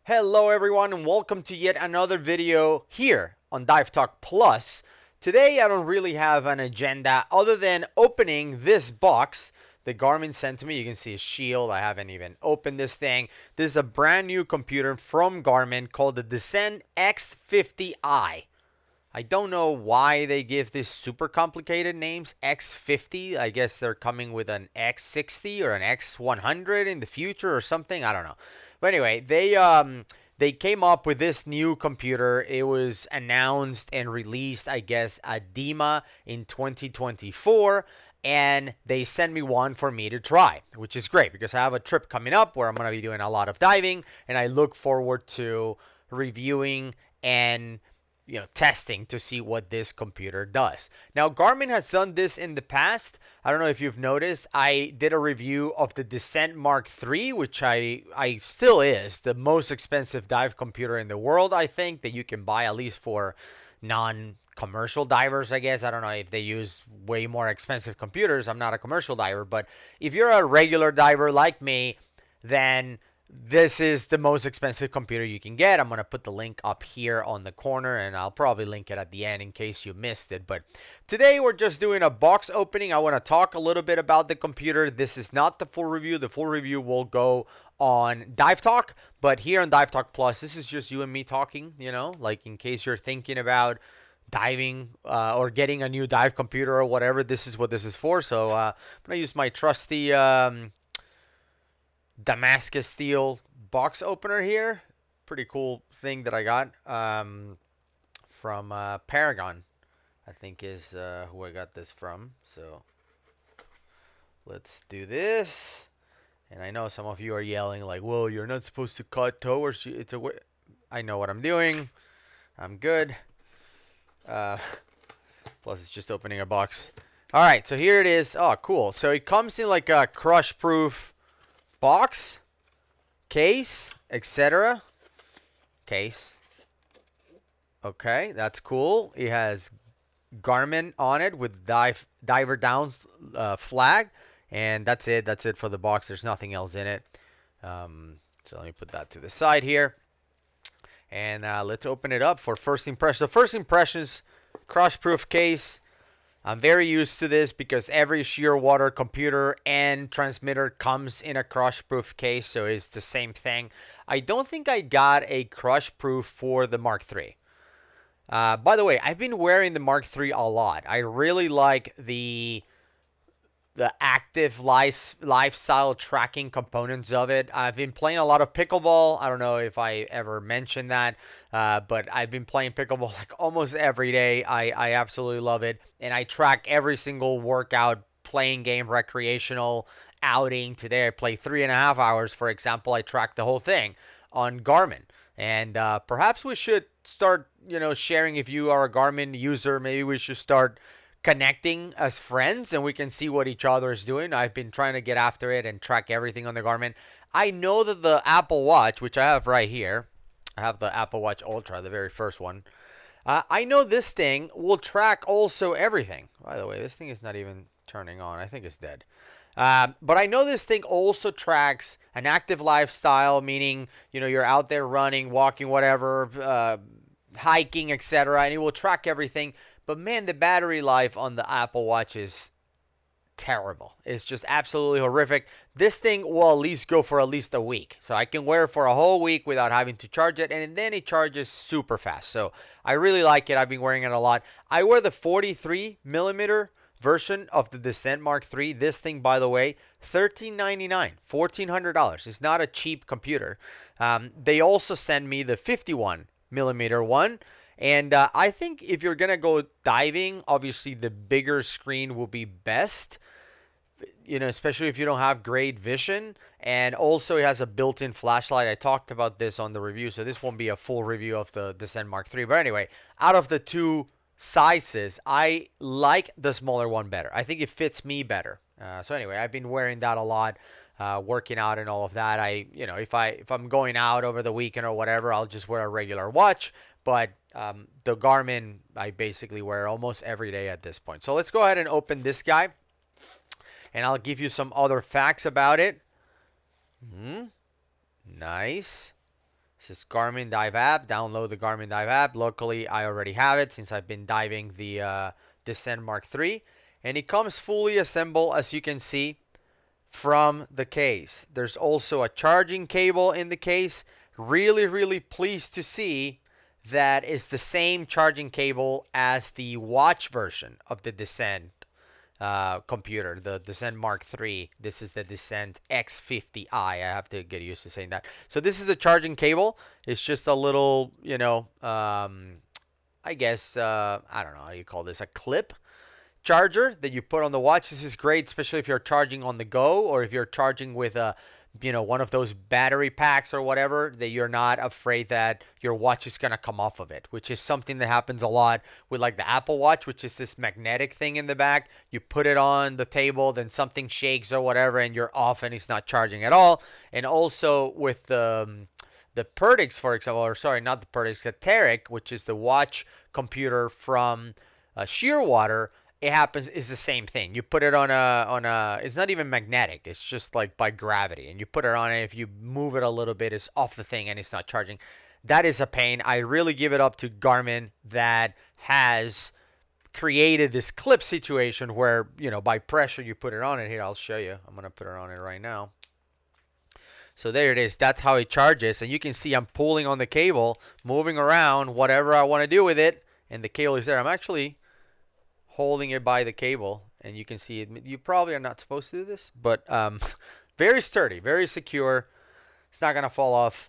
Hello everyone and welcome to yet another video here on Dive Talk Plus. Today I don't really have an agenda other than opening this box the Garmin sent to me. You can see a shield. I haven't even opened this thing. This is a brand new computer from Garmin called the Garmin X50i. I don't know why they give these super complicated names. X50, I guess they're coming with an X60 or an X100 in the future or something. I don't know. But anyway, they came up with this new computer. It was announced and released, I guess, at DEMA in 2024. And they sent me one for me to try, which is great because I have a trip coming up where I'm going to be doing a lot of diving. And I look forward to reviewing and testing to see what this computer does. Now, Garmin has done this in the past. I don't know if you've noticed. I did a review of the Descent Mark III, which I still is the most expensive dive computer in the world, I think, that you can buy, at least for non-commercial divers, I guess. I don't know if they use way more expensive computers. I'm not a commercial diver, but if you're a regular diver like me, then this is the most expensive computer you can get. I'm going to put the link up here on the corner, and I'll probably link it at the end in case you missed it. But today we're just doing a box opening. I want to talk a little bit about the computer. This is not the full review. The full review will go on Dive Talk, but here on Dive Talk Plus, this is just you and me talking, like in case you're thinking about diving or getting a new dive computer or whatever. This is what this is for. So I'm going to use my trusty Damascus steel box opener here. Pretty cool thing that I got from Paragon, I think is who I got this from. So let's do this. And I know some of you are yelling like, well, you're not supposed to cut towards you. I know what I'm doing. I'm good. Plus it's just opening a box. All right, so here it is. Oh, cool. So it comes in like a crush proof box, case, etc. Case. Okay, that's cool. It has Garmin on it with diver down flag, and that's it. That's it for the box. There's nothing else in it. So let me put that to the side here, and let's open it up for first impression. So first impressions, crush-proof case. I'm very used to this because every sheer water computer and transmitter comes in a crush-proof case, so it's the same thing. I don't think I got a crush-proof for the Mark III. By the way, I've been wearing the Mark III a lot. I really like the active lifestyle tracking components of it. I've been playing a lot of pickleball. I don't know if I ever mentioned that, but I've been playing pickleball like almost every day. I absolutely love it, and I track every single workout, playing game, recreational outing. Today I played 3.5 hours, for example. I tracked the whole thing on Garmin, and perhaps we should start, sharing. If you are a Garmin user, maybe we should start connecting as friends and we can see what each other is doing. I've been trying to get after it and track everything on the Garmin. I know that the Apple Watch, which I have right here, I have the Apple Watch Ultra, the very first one. I know this thing will track also everything. By the way, this thing is not even turning on. I think it's dead. But I know this thing also tracks an active lifestyle, meaning, you're out there running, walking, whatever, hiking, etc., and it will track everything. But man, the battery life on the Apple Watch is terrible. It's just absolutely horrific. This thing will at least go for at least a week. So I can wear it for a whole week without having to charge it. And then it charges super fast. So I really like it. I've been wearing it a lot. I wear the 43 millimeter version of the Descent Mark III. This thing, by the way, $1,399, $1,400. It's not a cheap computer. They also send me the 51 millimeter one. And I think if you're going to go diving, obviously the bigger screen will be best, especially if you don't have great vision. And also it has a built-in flashlight. I talked about this on the review, so this won't be a full review of the Descent Mark III. But anyway, out of the two sizes, I like the smaller one better. I think it fits me better. So anyway, I've been wearing that a lot. Working out and all of that. If I'm going out over the weekend or whatever, I'll just wear a regular watch. But the Garmin, I basically wear almost every day at this point. So let's go ahead and open this guy, and I'll give you some other facts about it. Nice. This is Garmin Dive app. Download the Garmin Dive app. Locally, I already have it since I've been diving the Descent Mark III. And it comes fully assembled, as you can see, from the case. There's also a charging cable in the case. Really, really pleased to see that it's the same charging cable as the watch version of the Descent computer, the Descent Mark III. This is the Descent X50i. I have to get used to saying that. So this is the charging cable. It's just a little, I guess, I don't know how you call this, a clip charger that you put on the watch. This is great, especially if you're charging on the go or if you're charging with a one of those battery packs or whatever, that you're not afraid that your watch is going to come off of it, which is something that happens a lot with like the Apple Watch, which is this magnetic thing in the back. You put it on the table, then something shakes or whatever, and you're off and it's not charging at all. And also with the Perdix, for example, or sorry, not the Perdix, the Tarek, which is the watch computer from Shearwater. It happens is the same thing. You put it on a it's not even magnetic. It's just like by gravity, and you put it on it. If you move it a little bit, it's off the thing and it's not charging. That is a pain. I really give it up to Garmin that has created this clip situation where by pressure you put it on it. Here, I'll show you. I'm gonna put it on it right now. So there it is. That's how it charges, and you can see I'm pulling on the cable, moving around, whatever I want to do with it, and the cable is there. I'm actually holding it by the cable, and you can see it. You probably are not supposed to do this, but very sturdy, very secure. It's not gonna fall off.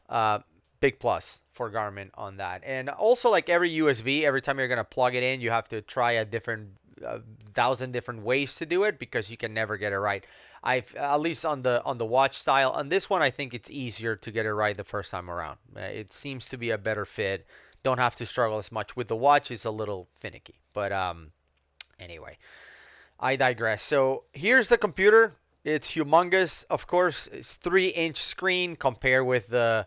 Big plus for Garmin on that. And also, like every USB, every time you're gonna plug it in, you have to try a different 1,000 different ways to do it because you can never get it right. I've at least on the watch style. On this one, I think it's easier to get it right the first time around. It seems to be a better fit. Don't have to struggle as much with the watch. It's a little finicky, but anyway, I digress. So here's the computer. It's humongous. Of course, it's 3-inch screen compared with the,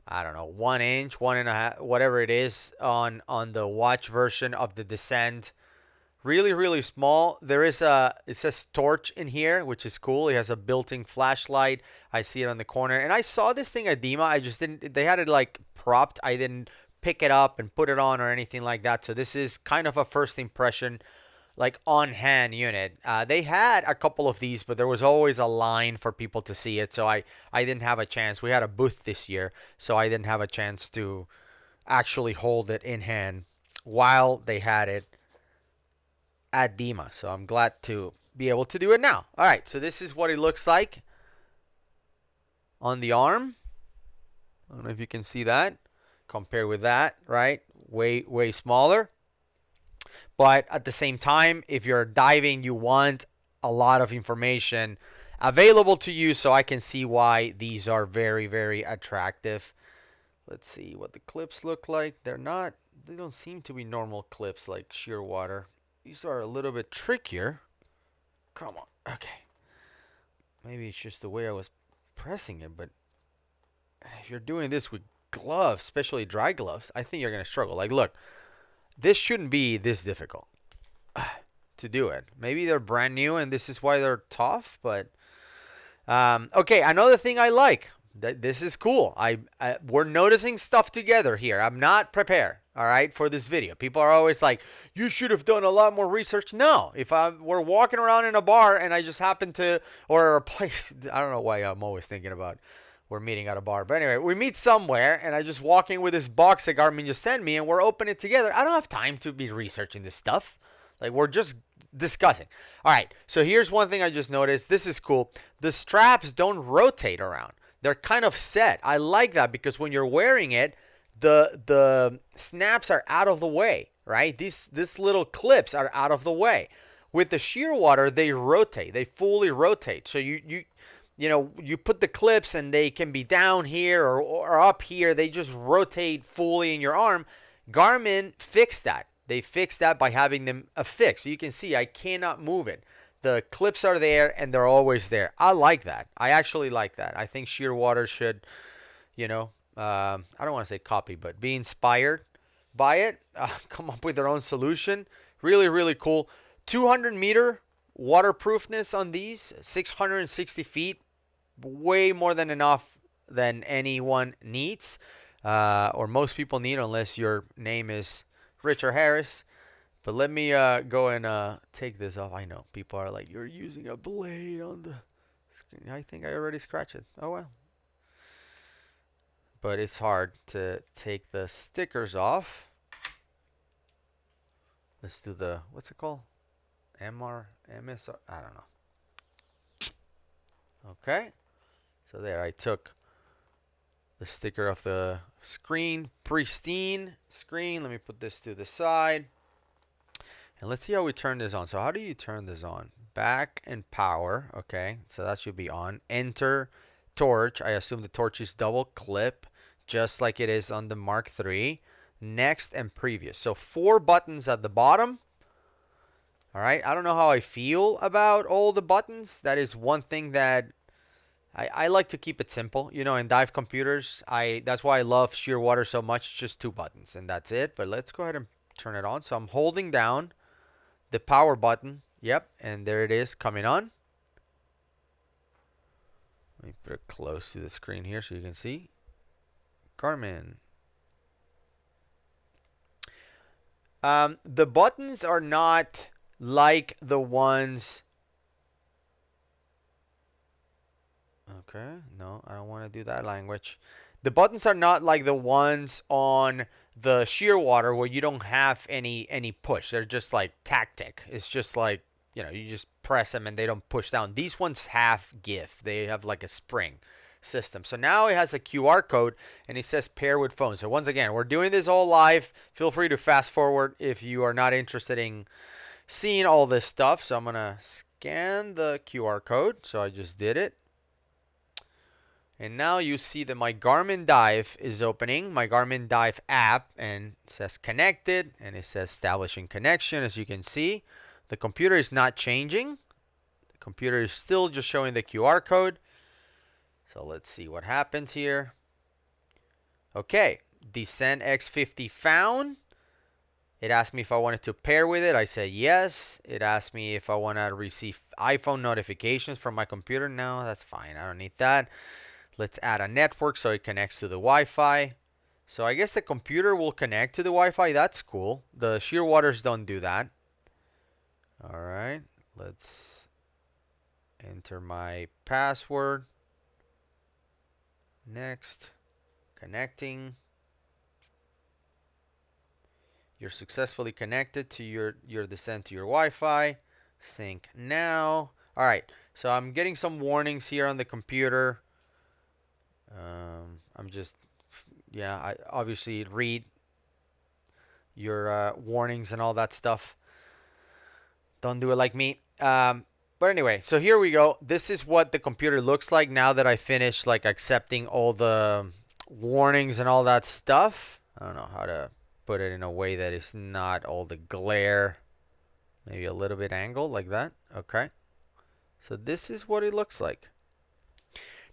I don't know, 1 inch, 1.5, whatever it is on the watch version of the Descent. Really, really small. It says torch in here, which is cool. It has a built-in flashlight. I see it on the corner. And I saw this thing at DEMA. I just didn't, they had it like propped. I didn't pick it up and put it on or anything like that. So this is kind of a first impression, like on-hand unit. They had a couple of these, but there was always a line for people to see it, so I didn't have a chance. We had a booth this year, so I didn't have a chance to actually hold it in hand while they had it at DEMA. So I'm glad to be able to do it now. All right, so this is what it looks like on the arm. I don't know if you can see that. Compared with that, right? Way, way smaller. But at the same time, if you're diving, you want a lot of information available to you, so I can see why these are very, very attractive. Let's see what the clips look like. They don't seem to be normal clips like Shearwater. These are a little bit trickier. Come on. Okay. Maybe it's just the way I was pressing it, but if you're doing this with gloves, especially dry gloves, I think you're going to struggle. Like, look. This shouldn't be this difficult to do it. Maybe they're brand new and this is why they're tough, but okay, another thing I like. This is cool. We're noticing stuff together here. I'm not prepared, all right, for this video. People are always like, you should have done a lot more research. No, if we're walking around in a bar and I just happen to, or a place, I don't know why I'm always thinking about we're meeting at a bar. But anyway, we meet somewhere, and I just walk in with this box that Garmin just sent me, and we're opening it together. I don't have time to be researching this stuff. Like, we're just discussing. All right, so here's one thing I just noticed. This is cool. The straps don't rotate around. They're kind of set. I like that because when you're wearing it, the snaps are out of the way, right? These little clips are out of the way. With the Shearwater, they rotate. They fully rotate. So you put the clips and they can be down here or up here. They just rotate fully in your arm. Garmin fixed that. They fixed that by having them affixed. So you can see I cannot move it. The clips are there and they're always there. I like that. I actually like that. I think Shearwater should, I don't want to say copy, but be inspired by it. Come up with their own solution. Really, really cool. 200-meter waterproofness on these, 660 feet, way more than enough than anyone needs. or most people need, unless your name is Richard Harris. But let me go and take this off. I know people are like, you're using a blade on the screen. I think I already scratched it. Oh well. But it's hard to take the stickers off. Let's do the, what's it called? MSR? I don't know. Okay. So there, I took the sticker off the screen. Pristine screen. Let me put this to the side. And let's see how we turn this on. So how do you turn this on? Back and power. Okay, so that should be on. Enter torch. I assume the torch is double clip, just like it is on the Mark III. Next and previous. So 4 buttons at the bottom. All right, I don't know how I feel about all the buttons. That is one thing that I like to keep it simple. You know, in dive computers, that's why I love Shearwater so much. Just 2 buttons and that's it. But let's go ahead and turn it on. So I'm holding down the power button. Yep, and there it is coming on. Let me put it close to the screen here so you can see. Garmin. The buttons are not like the ones. Okay, no, I don't want to do that language. The buttons are not like the ones on the Shearwater where you don't have any push. They're just like tactic. It's just like, you know, you just press them and they don't push down. These ones have give. They have like a spring system. So now it has a QR code and it says pair with phone. So once again, we're doing this all live. Feel free to fast forward if you are not interested in seeing all this stuff. So I'm going to scan the QR code. So I just did it. And now you see that my Garmin Dive is opening, my Garmin Dive app, and it says connected, and it says establishing connection. As you can see, the computer is not changing. The computer is still just showing the QR code. So let's see what happens here. Okay, Descent X50 found. It asked me if I wanted to pair with it. I said yes. It asked me if I want to receive iPhone notifications from my computer. No, that's fine. I don't need that. Let's add a network so it connects to the Wi-Fi. So I guess the computer will connect to the Wi-Fi. That's cool. The Shearwaters don't do that. All right. Let's enter my password. Next. Connecting. You're successfully connected to your Descent to your Wi-Fi. Sync now. All right. So I'm getting some warnings here on the computer. I'm just, yeah, I obviously read your warnings and all that stuff. Don't do it like me. But anyway, so here we go. This is what the computer looks like now that I finished like accepting all the warnings and all that stuff. I don't know how to put it in a way that is not all the glare. Maybe a little bit angled like that. Okay. So this is what it looks like.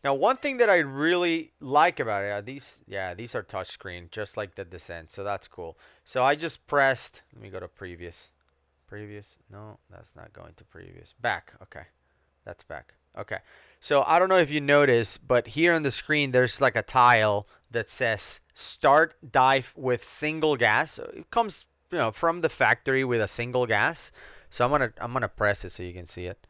Now, one thing that I really like about it, these are touchscreen, just like the Descent, so that's cool. So I just pressed, let me go to previous. Previous, no, that's not going to previous. Back, okay, that's back. Okay, so I don't know if you notice, but here on the screen, there's like a tile that says start dive with single gas. So it comes, you know, from the factory with a single gas. So I'm gonna press it so you can see it.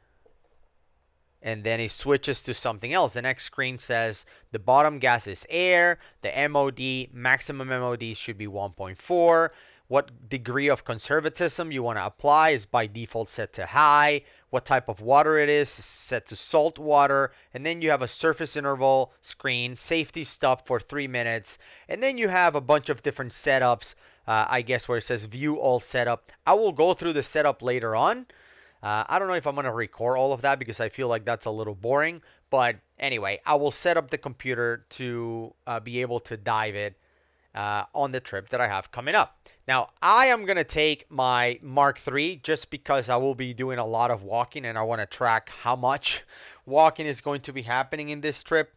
And then it switches to something else. The next screen says the bottom gas is air. The MOD, maximum MOD should be 1.4. What degree of conservatism you want to apply is by default set to high. What type of water it is set to salt water. And then you have a surface interval screen, safety stop for 3 minutes. And then you have a bunch of different setups, I guess, where it says view all setup. I will go through the setup later on. I don't know if I'm going to record all of that because I feel like that's a little boring. But anyway, I will set up the computer to be able to dive it on the trip that I have coming up. Now, I am going to take my Mark III just because I will be doing a lot of walking and I want to track how much walking is going to be happening in this trip.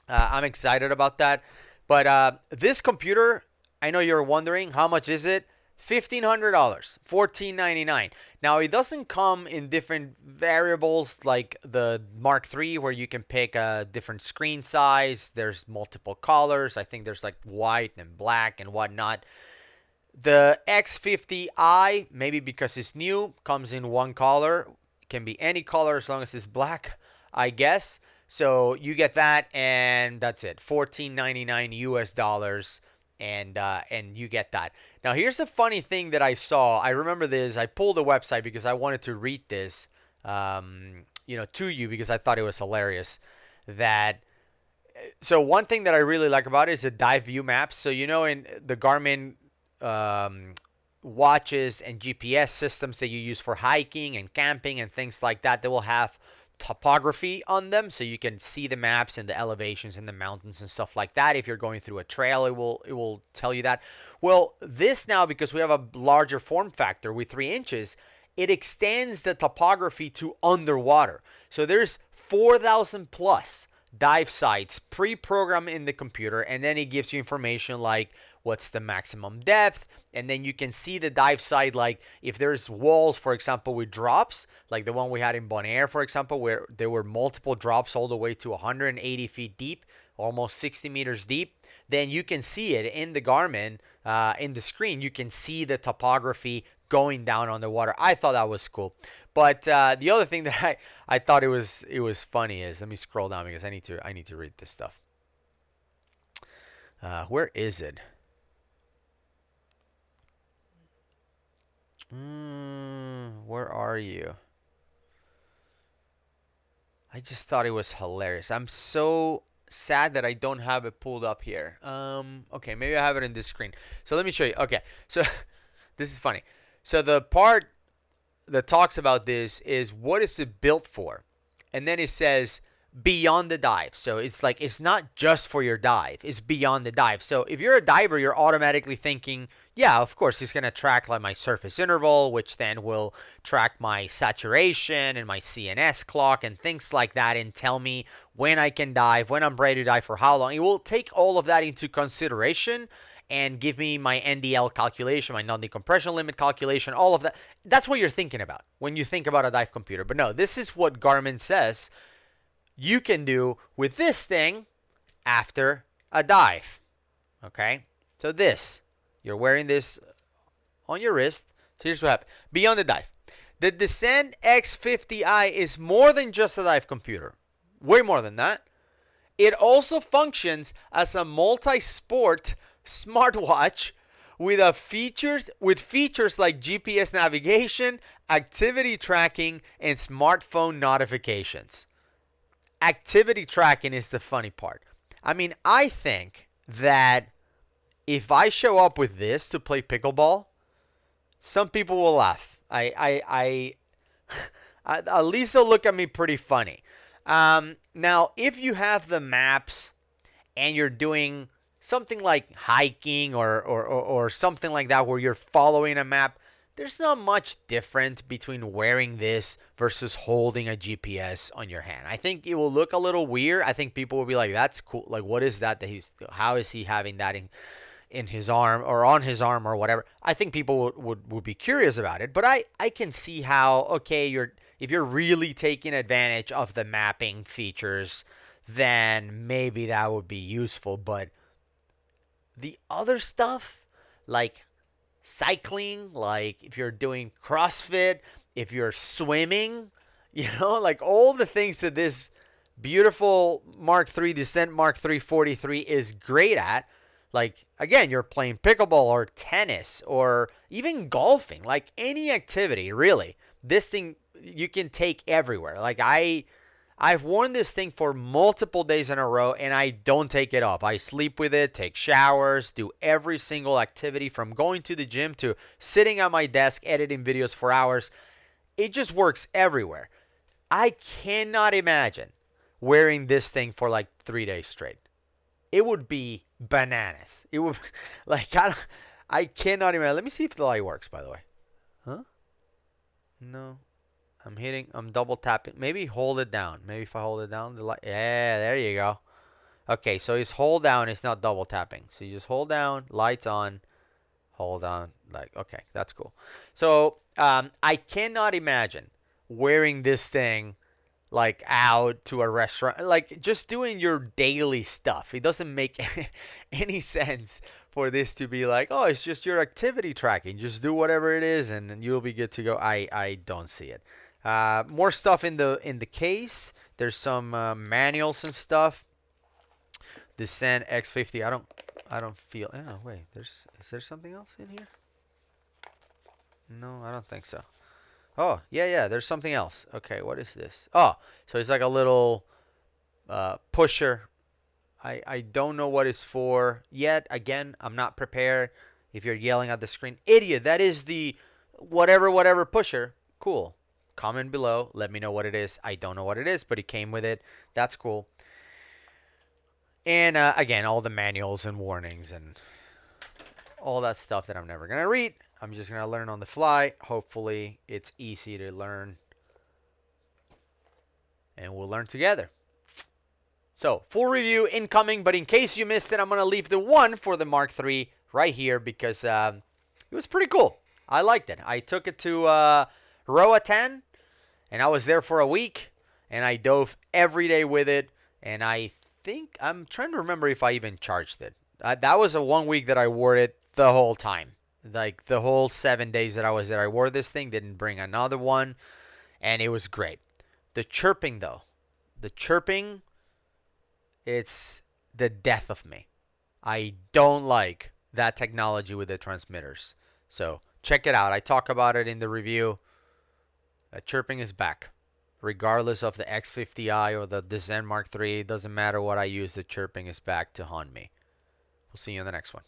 I'm excited about that. But this computer, I know you're wondering, how much is it? $1,500, $1,499. Now it doesn't come in different variables like the Mark III where you can pick a different screen size. There's multiple colors. I think there's like white and black and whatnot. The X50i, maybe because it's new, comes in one color. It can be any color as long as it's black, I guess. So you get that, and that's it. $14.99 US dollars, and you get that. Now here's a funny thing that I saw. I remember this. I pulled the website because I wanted to read this, to you because I thought it was hilarious. So one thing that I really like about it is the dive view maps. So in the Garmin watches and GPS systems that you use for hiking and camping and things like that, they will have topography on them, so you can see the maps and the elevations and the mountains and stuff like that. If you're going through a trail, it will tell you that. Well, this now, because we have a larger form factor with 3 inches, it extends the topography to underwater. So there's 4,000 plus dive sites pre-programmed in the computer, and then it gives you information like what's the maximum depth, and then you can see the dive site, like if there's walls, for example, with drops, like the one we had in Bonaire, for example, where there were multiple drops all the way to 180 feet deep, almost 60 meters deep, then you can see it in the Garmin, in the screen. You can see the topography going down on the water. I thought that was cool. But the other thing that I thought it was funny is, let me scroll down because I need to read this stuff. Where is it? Where are you? I just thought it was hilarious. I'm so sad that I don't have it pulled up here. Okay, maybe I have it in this screen. So let me show you. Okay, so this is funny. So the part that talks about this is what is it built for, and then it says beyond the dive. So it's like it's not just for your dive, it's beyond the dive. So if you're a diver, you're automatically thinking, yeah, of course it's going to track like my surface interval, which then will track my saturation and my CNS clock and things like that, and tell me when I can dive, when I'm ready to dive, for how long. It will take all of that into consideration and give me my NDL calculation, my non-decompression limit calculation, all of that. That's what you're thinking about when you think about a dive computer. But no, this is what Garmin says you can do with this thing after a dive. Okay? So this, you're wearing this on your wrist. So here's what happened. Beyond the dive. The Descent X50i is more than just a dive computer. Way more than that. It also functions as a multi-sport smartwatch with features like GPS navigation, activity tracking, and smartphone notifications. Activity tracking is the funny part. I mean, I think that if I show up with this to play pickleball, some people will laugh. At least they'll look at me pretty funny. Now, if you have the maps and you're doing something like hiking or something like that where you're following a map, there's not much different between wearing this versus holding a GPS on your hand. I think it will look a little weird. I think people will be like, that's cool. Like, what is that how is he having that in his arm or on his arm or whatever? I think people would be curious about it. But I can see how, okay, if you're really taking advantage of the mapping features, then maybe that would be useful. But the other stuff, like cycling, like if you're doing CrossFit, if you're swimming, like all the things that this beautiful Mark III Descent Mark III 43 is great at, like, again, you're playing pickleball or tennis or even golfing, like any activity, really. This thing you can take everywhere. Like I've worn this thing for multiple days in a row, and I don't take it off. I sleep with it, take showers, do every single activity from going to the gym to sitting at my desk editing videos for hours. It just works everywhere. I cannot imagine wearing this thing for like 3 days straight. It would be bananas. It would, like, I cannot imagine. Let me see if the light works, by the way. Huh? No. I'm double tapping. Maybe hold it down. Maybe if I hold it down, the light. Yeah, there you go. Okay, so it's hold down. It's not double tapping. So you just hold down, lights on. Hold on. Like, okay, that's cool. So I cannot imagine wearing this thing like out to a restaurant, like just doing your daily stuff. It doesn't make any sense for this to be like, oh, it's just your activity tracking. Just do whatever it is, and then you'll be good to go. I don't see it. More stuff in the case. There's some manuals and stuff. The Zen X50. I don't feel. Oh wait, is there something else in here? No, I don't think so. Oh, yeah, yeah, there's something else. Okay, what is this? Oh, so it's like a little pusher. I don't know what it's for yet. Again, I'm not prepared. If you're yelling at the screen, idiot, that is the whatever pusher. Cool. Comment below. Let me know what it is. I don't know what it is, but it came with it. That's cool. And again, all the manuals and warnings and all that stuff that I'm never going to read. I'm just going to learn on the fly. Hopefully, it's easy to learn. And we'll learn together. So, full review incoming. But in case you missed it, I'm going to leave the one for the Mark III right here because it was pretty cool. I liked it. I took it to Roatan, and I was there for a week. And I dove every day with it. And I'm trying to remember if I even charged it. That was a 1 week that I wore it the whole time. Like the whole 7 days that I was there, I wore this thing, didn't bring another one, and it was great. The chirping, though. The chirping, it's the death of me. I don't like that technology with the transmitters. So check it out. I talk about it in the review. Chirping is back. Regardless of the X50i or the Zen Mark III, it doesn't matter what I use, the chirping is back to haunt me. We'll see you in the next one.